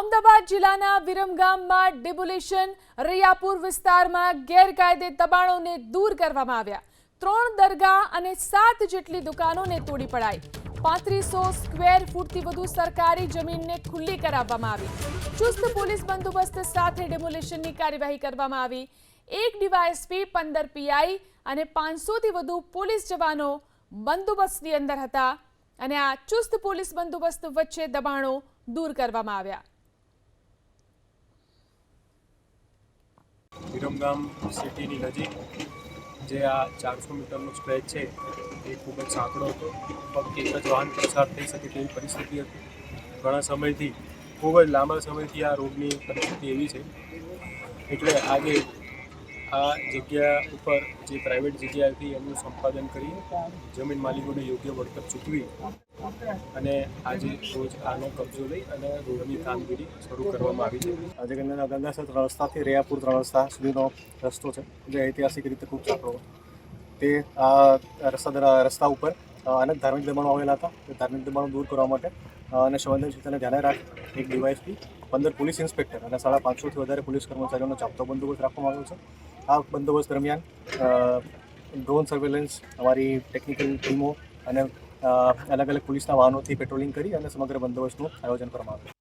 અમદાવાદ જિલ્લાના વિરમગામમાં ડિમોલિશન રૈયાપુર વિસ્તારમાં ગેરકાયદે દબાણોને દૂર કરવામાં આવ્યા। 3 દરગાહ અને 7 જેટલી દુકાનોને તોડી પડાઈ। 3500 સ્ક્વેર ફૂટથી વધુ સરકારી જમીનને ખુલ્લી કરાવવામાં આવી। ચુસ્ત પોલીસ બંદોબસ્ત સાથે ડિમોલિશનની કાર્યવાહી કરવામાં આવી। 1 ડીવાયએસપી, 15 પીઆઈ અને 500થી વધુ પોલીસ જવાનો બંદોબસ્તની અંદર હતા અને આ ચુસ્ત પોલીસ બંદોબસ્ત વચ્ચે દબાણો દૂર કરવામાં આવ્યા। વિરમગામ સિટીની નજીક જે આ 400 મીટરનો સ્ટ્રેચ છે એ ખૂબ જ સાંકડો હતો। ફક્ત એક જ વાહન પસાર થઈ શકે તેવી પરિસ્થિતિ હતી। ઘણા સમયથી, ખૂબ જ લાંબા સમયથી આ રોડની પરિસ્થિતિ એવી છે, એટલે આજે આ જગ્યા ઉપર જે પ્રાઇવેટ જગ્યા હતી એનું સંપાદન કરી જમીન માલિકોને યોગ્ય વળતર ચૂકવી અને આજે રોજ આનો કબજો લઈ અને રોડની કામગીરી શરૂ કરવામાં આવી છે। આજે ગંગાસર 3 રસ્તાથી રૈયાપુર 3 રસ્તા સુધીનો રસ્તો છે, જે ઐતિહાસિક રીતે ખૂબ સાંકડો તે રસ્તા ઉપર અનેક ધાર્મિક દબાણો આવેલા હતા। તે ધાર્મિક દબાણો દૂર કરવા માટે અને સંવેદનશીલતાને ધ્યાને રાખી 1 ડીવાયએસપી, 15 પોલીસ ઇન્સ્પેક્ટર અને 550થી વધારે પોલીસ કર્મચારીઓનો ચાંપતો બંદોબસ્ત રાખવામાં આવ્યો છે। આ બંદોબસ્ત દરમિયાન ડ્રોન સર્વેલન્સ, અમારી ટેકનિકલ ટીમો અને અલગ અલગ પોલીસના વાહનોથી પેટ્રોલિંગ કરી અને સમગ્ર બંદોબસ્તનું આયોજન કરવામાં આવ્યું।